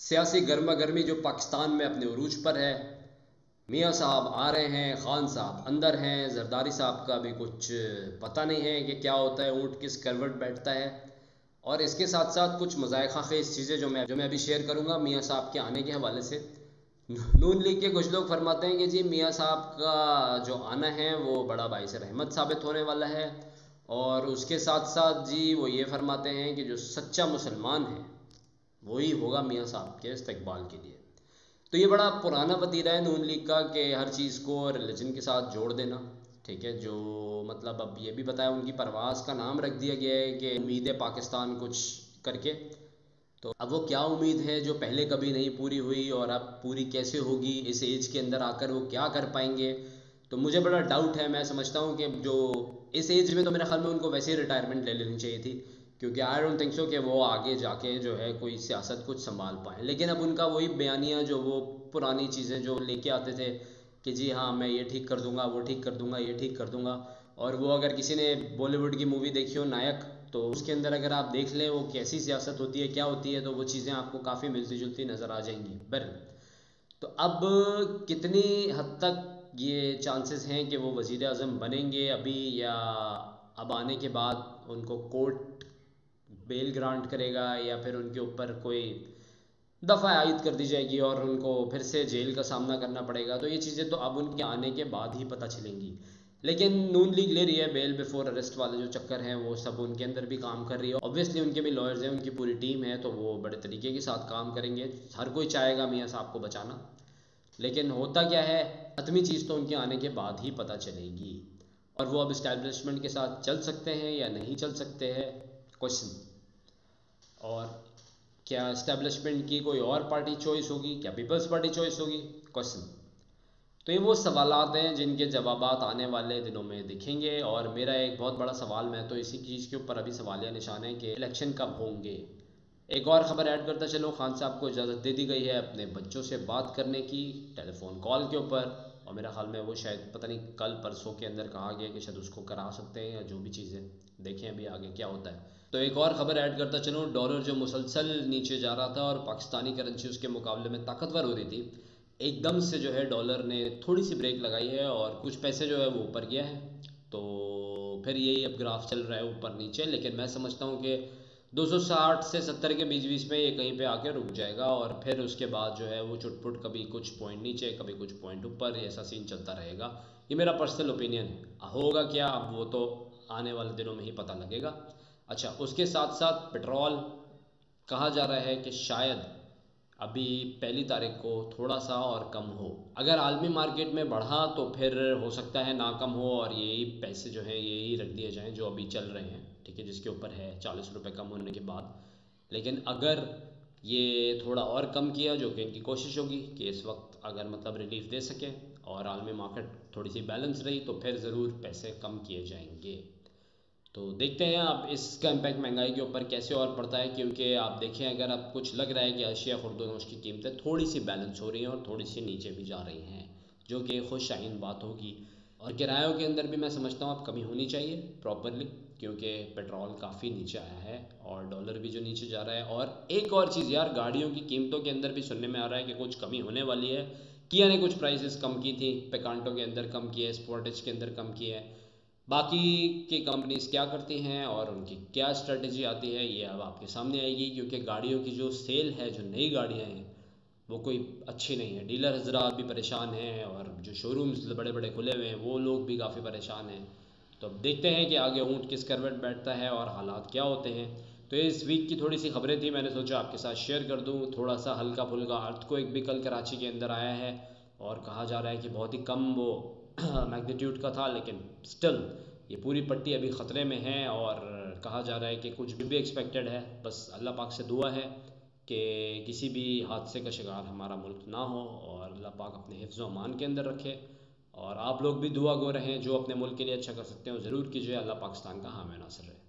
सियासी गर्मा गर्मी जो पाकिस्तान में अपने उरूज पर है। मियाँ साहब आ रहे हैं, ख़ान साहब अंदर हैं, जरदारी साहब का भी कुछ पता नहीं है कि क्या होता है, ऊँट किस करवट बैठता है। और इसके साथ साथ कुछ मज़ायक़ा ख़ेज़ चीज़ें जो मैं अभी शेयर करूँगा मियाँ साहब के आने के हवाले से। नून लीग के कुछ लोग फरमाते हैं कि जी मियाँ साहब का जो आना है वो बड़ा बाइस रहमत साबित होने वाला है। और उसके साथ साथ जी वो ये फरमाते हैं कि जो सच्चा मुसलमान है वही होगा मियाँ साहब के इस्तकबाल के लिए। तो ये बड़ा पुराना वतीरा है नून लीग का कि हर चीज़ को रिलीजन के साथ जोड़ देना। ठीक है, जो मतलब अब ये भी बताया, उनकी परवाज़ का नाम रख दिया गया है कि उम्मीद है पाकिस्तान कुछ करके। तो अब वो क्या उम्मीद है जो पहले कभी नहीं पूरी हुई और अब पूरी कैसे होगी, इस एज के अंदर आकर वो क्या कर पाएंगे। तो मुझे बड़ा डाउट है। मैं समझता हूँ कि जो इस एज में तो मेरे ख्याल में उनको वैसे ही रिटायरमेंट ले लेनी चाहिए थी, क्योंकि आई डोंट थिंक सो कि वो आगे जाके जो है कोई सियासत कुछ संभाल पाएँ। लेकिन अब उनका वही बयानियाँ, जो वो पुरानी चीज़ें जो लेके आते थे कि जी हाँ मैं ये ठीक कर दूंगा, वो ठीक कर दूंगा, ये ठीक कर दूंगा। और वो अगर किसी ने बॉलीवुड की मूवी देखी हो नायक, तो उसके अंदर अगर आप देख लें वो कैसी सियासत होती है, क्या होती है, तो वो चीज़ें आपको काफ़ी मिलती जुलती नज़र आ जाएंगी। तो अब कितनी हद तक ये चांसेस हैं कि वो वज़ीर आज़म बनेंगे अभी, या अब आने के बाद उनको कोर्ट बेल ग्रांट करेगा, या फिर उनके ऊपर कोई दफ़ा आयद कर दी जाएगी और उनको फिर से जेल का सामना करना पड़ेगा। तो ये चीज़ें तो अब उनके आने के बाद ही पता चलेंगी। लेकिन नून लीग ले रही है बेल बिफोर अरेस्ट वाले जो चक्कर हैं वो सब उनके अंदर भी काम कर रही है। ऑब्वियसली उनके भी लॉयर्स हैं, उनकी पूरी टीम है, तो वो बड़े तरीके के साथ काम करेंगे। हर कोई चाहेगा मियाँ साहब को बचाना। लेकिन होता क्या है, हतमी चीज़ तो उनके आने के बाद ही पता चलेगी। और वो अब इस्टेब्लिशमेंट के साथ चल सकते हैं या नहीं चल सकते हैं, क्वेश्चन। और क्या इस्टेब्लिशमेंट की कोई और पार्टी चॉइस होगी, क्या पीपल्स पार्टी चॉइस होगी, क्वेश्चन। तो ये वो सवालात हैं जिनके जवाबात आने वाले दिनों में दिखेंगे। और मेरा एक बहुत बड़ा सवाल, मैं तो इसी चीज़ के ऊपर अभी सवालिया निशान है कि इलेक्शन कब होंगे। एक और ख़बर ऐड करता चलो, खान साहब को इजाज़त दे दी गई है अपने बच्चों से बात करने की टेलीफोन कॉल के ऊपर। और मेरा ख्याल में वो शायद पता नहीं कल परसों के अंदर कहा गया कि शायद उसको करा सकते हैं, या जो भी चीज़ें, देखें अभी आगे क्या होता है। तो एक और ख़बर ऐड करता चलूँ, डॉलर जो मुसलसल नीचे जा रहा था और पाकिस्तानी करेंसी उसके मुकाबले में ताकतवर हो रही थी, एकदम से जो है डॉलर ने थोड़ी सी ब्रेक लगाई है और कुछ पैसे जो है वो ऊपर गया है। तो फिर यही अब ग्राफ चल रहा है ऊपर नीचे। लेकिन मैं समझता हूँ कि 260 से 70 के बीच बीच में ये कहीं पे आके रुक जाएगा, और फिर उसके बाद जो है वो चुटपुट कभी कुछ पॉइंट नीचे कभी कुछ पॉइंट ऊपर, ऐसा सीन चलता रहेगा। ये मेरा पर्सनल ओपिनियन है। होगा क्या अब वो तो आने वाले दिनों में ही पता लगेगा। अच्छा, उसके साथ साथ पेट्रोल कहा जा रहा है कि शायद अभी 1 तारीख को थोड़ा सा और कम हो। अगर आलमी मार्केट में बढ़ा तो फिर हो सकता है ना कम हो, और यही पैसे जो हैं यही रख दिए जाएं जो अभी चल रहे हैं, ठीक है, जिसके ऊपर है 40 रुपये कम होने के बाद। लेकिन अगर ये थोड़ा और कम किया, जो कि इनकी कोशिश होगी कि इस वक्त अगर मतलब रिलीफ दे सकें और आलमी मार्केट थोड़ी सी बैलेंस रही, तो फिर ज़रूर पैसे कम किए जाएंगे। तो देखते हैं अब इसका इम्पैक्ट महंगाई के ऊपर कैसे और पड़ता है। क्योंकि आप देखें, अगर अब कुछ लग रहा है कि अशिया खुर्दोनोश की कीमतें थोड़ी सी बैलेंस हो रही हैं और थोड़ी सी नीचे भी जा रही हैं, जो कि खुश शाहीन बात होगी। और किरायों के अंदर भी मैं समझता हूँ अब कमी होनी चाहिए प्रॉपरली, क्योंकि पेट्रोल काफ़ी नीचे आया है और डॉलर भी जो नीचे जा रहा है। और एक और चीज़ यार, गाड़ियों की कीमतों के अंदर भी सुनने में आ रहा है कि कुछ कमी होने वाली है। किया ने कुछ प्राइसेस कम की थी, पेकांटो के अंदर कम किए, स्पोर्टेज के अंदर कम किए। बाकी की कंपनीज क्या करती हैं और उनकी क्या स्ट्रेटजी आती है, ये अब आपके सामने आएगी। क्योंकि गाड़ियों की जो सेल है, जो नई गाड़ियां हैं, वो कोई अच्छी नहीं है। डीलर हजरात भी परेशान हैं और जो शोरूम्स बड़े बड़े खुले हुए हैं वो लोग भी काफ़ी परेशान हैं। तो अब देखते हैं कि आगे ऊँट किस करवट बैठता है और हालात क्या होते हैं। तो इस वीक की थोड़ी सी खबरें थी, मैंने सोचा आपके साथ शेयर कर दूँ। थोड़ा सा हल्का फुल्का अर्थक्वेक भी कल कराची के अंदर आया है, और कहा जा रहा है कि बहुत ही कम वो मैग्नीट्यूड का था, लेकिन स्टिल ये पूरी पट्टी अभी ख़तरे में है। और कहा जा रहा है कि कुछ भी एक्सपेक्टेड है। बस अल्लाह पाक से दुआ है कि किसी भी हादसे का शिकार हमारा मुल्क ना हो, और अल्लाह पाक अपने हिफ्ज़ व अमान के अंदर रखे। और आप लोग भी दुआ गो रहें, जो अपने मुल्क के लिए अच्छा कर सकते हो ज़रूर कीजिए। अल्लाह पाकिस्तान का हामी नासिर रहे।